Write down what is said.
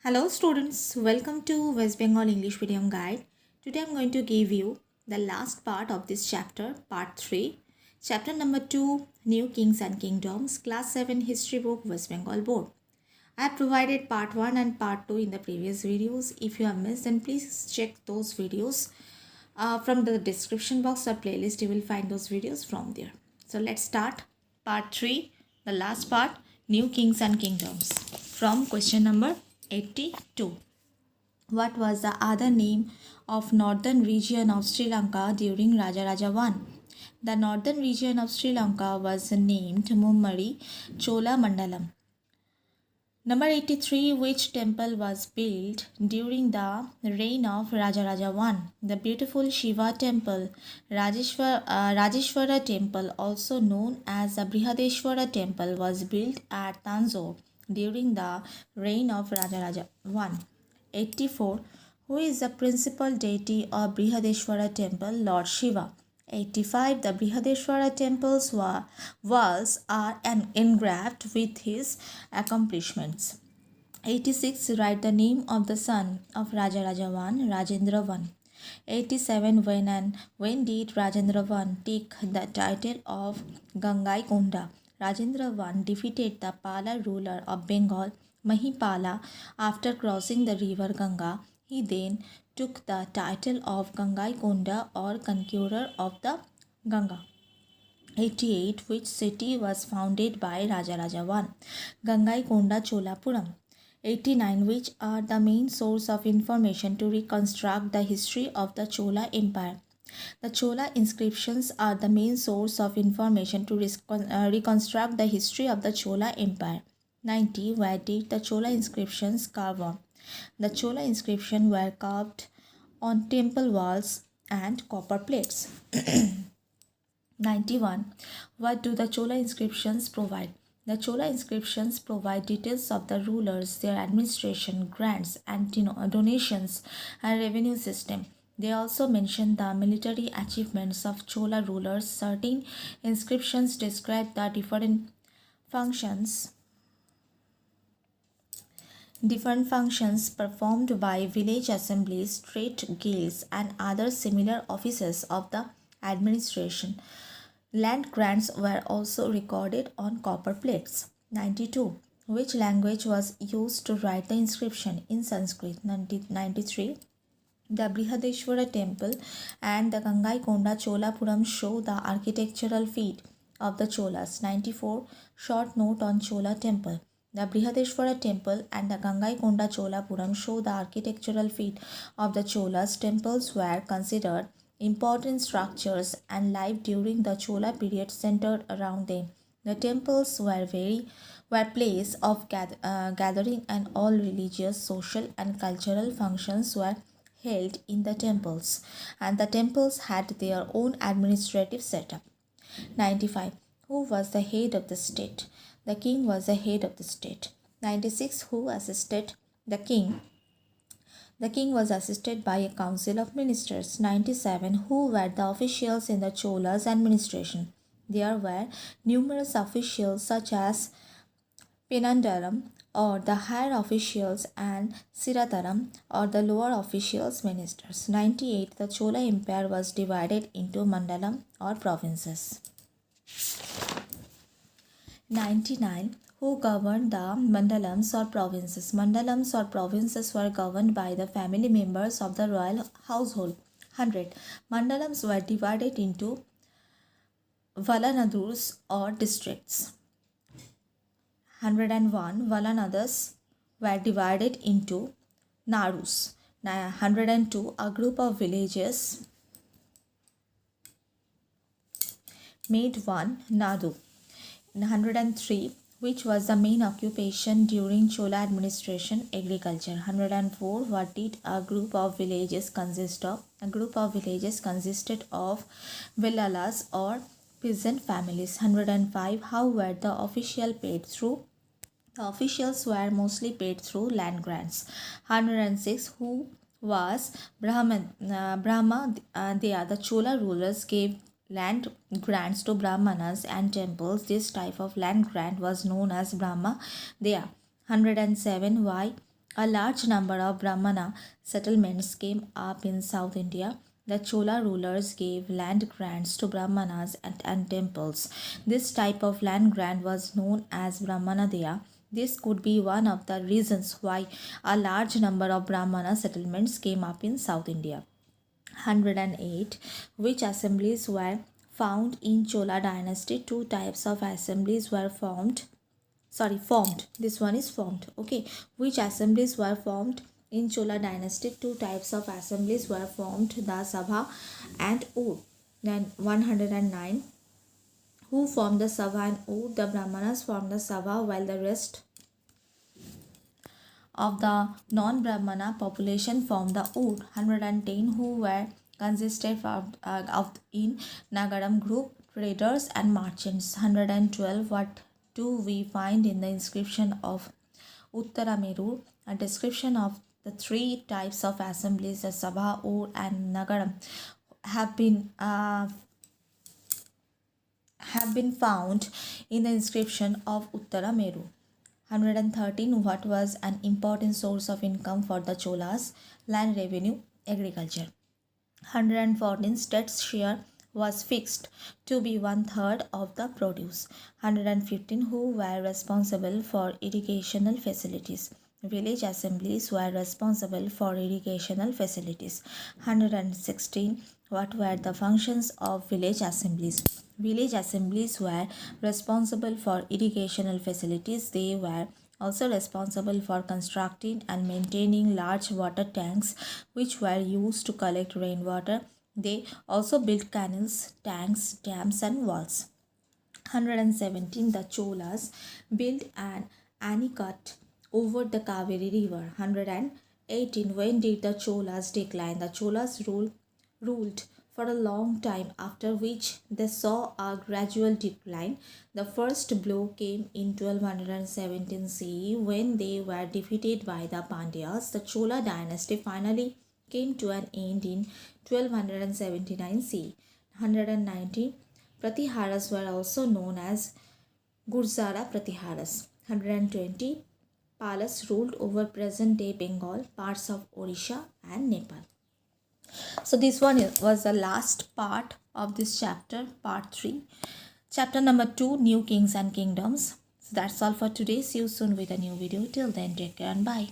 Hello students, welcome to West Bengal English Medium Guide. Today I am going to give you the last part of this chapter, part 3. Chapter number 2, New Kings and Kingdoms, Class 7 History Book, West Bengal Board. I have provided part 1 and part 2 in the previous videos. If you have missed, then please check those videos from the description box or playlist. You will find those videos from there. So let's start part 3, the last part, New Kings and Kingdoms, from question number 82. What was the other name of northern region of Sri Lanka during Rajaraja I? The northern region of Sri Lanka was named Mummari Chola Mandalam. Number 83. Which temple was built during the reign of Rajaraja I? The beautiful Shiva temple, Rajeshwara temple, also known as the Brihadeshwara temple, was built at Tanjore during the reign of Rajaraja I. 84. Who is the principal deity of Brihadeshwara temple? Lord Shiva. 85. The Brihadeshwara temple's walls are engraved with his accomplishments. 86. Write the name of the son of Rajaraja I, Rajendra I. 87. When did Rajendra I take the title of Gangaikonda? Rajendra I defeated the Pala ruler of Bengal, Mahipala, after crossing the river Ganga. He then took the title of Gangaikonda, or conqueror of the Ganga. 88. Which city was founded by Rajaraja I? Gangaikonda Cholapuram. 89. Which are the main source of information to reconstruct the history of the Chola Empire? The Chola inscriptions are the main source of information to reconstruct the history of the Chola Empire. 90. Where did the Chola inscriptions carve on? The Chola inscriptions were carved on temple walls and copper plates. 91. What do the Chola inscriptions provide? The Chola inscriptions provide details of the rulers, their administration, grants, and donations and revenue system. They also mention the military achievements of Chola rulers. Certain inscriptions describe the different functions performed by village assemblies, trade guilds, and other similar offices of the administration. Land grants were also recorded on copper plates. 92. Which language was used to write the inscription? In Sanskrit. 93. The Brihadeshwara temple and the Gangaikonda Cholapuram show the architectural feat of the Cholas. 94. Short note on Chola temple. The Brihadeshwara temple and the Gangaikonda Cholapuram show the architectural feat of the Cholas. Temples were considered important structures and life during the Chola period centered around them. The temples were place of gathering, and all religious, social, and cultural functions were held in the temples, and the temples had their own administrative setup. 95. Who was the head of the state? The king was the head of the state. 96. Who assisted the king? The king was assisted by a council of ministers. 97. Who were the officials in the Cholas administration? There were numerous officials such as Penandaram, or the higher officials, and Sirataram, or the lower officials, ministers. 98. The Chola Empire was divided into mandalam, or provinces. 99. Who governed the mandalams, or provinces? Mandalams or provinces were governed by the family members of the royal household. 100. Mandalams were divided into valanadurs, or districts. 101. Valanadas were divided into narus. 102. A group of villages made one nadu. 103. Which was the main occupation during Chola administration? Agriculture. 104. What did a group of villages consist of? A group of villages consisted of villalas, or peasant families. 105. How were the officials paid through? The officials were mostly paid through land grants. 106. Who was Brahma? The Chola rulers gave land grants to Brahmanas and temples. This type of land grant was known as Brahma Deya. 107. Why A large number of Brahmana settlements came up in South India. The Chola rulers gave land grants to Brahmanas and temples. This type of land grant was known as Brahmanadaya. This could be one of the reasons why a large number of Brahmana settlements came up in South India. 108. Which assemblies were found in Chola dynasty? Two types of assemblies were formed. This one is formed. Okay. Which assemblies were formed in Chola dynasty? Two types of assemblies were formed, the Sabha and Ood. Then 109. Who formed the Sabha and Ood? The Brahmanas formed the Sabha, while the rest of the non-Brahmana population formed the Ood. 110. Who were consisted of in Nagaram group? Traders and merchants. 112. What do we find in the inscription of Uttarameru? A description of the three types of assemblies, the Sabha, Ood and Nagaram, have been found in the inscription of Uttarameru. 113. What was an important source of income for the Cholas? Land revenue, agriculture. 114. State's share was fixed to be 1/3 of the produce. 115. Who were responsible for irrigational facilities? Village assemblies were responsible for irrigational facilities. 116. What were the functions of village assemblies? Village assemblies were responsible for irrigational facilities. They were also responsible for constructing and maintaining large water tanks which were used to collect rainwater. They also built canals, tanks, dams and walls. 117. The Cholas built an anicut over the Kaveri river. 118. When did the Cholas decline? The Cholas ruled for a long time, after which they saw a gradual decline. The first blow came in 1217 CE when they were defeated by the Pandyas. The Chola dynasty finally came to an end in 1279 CE. 119. Pratiharas were also known as Gurzara Pratiharas. 120. Palas ruled over present-day Bengal, parts of Odisha and Nepal. So this one was the last part of this chapter, part 3. Chapter number 2, New Kings and Kingdoms. So that's all for today. See you soon with a new video. Till then, take care and bye.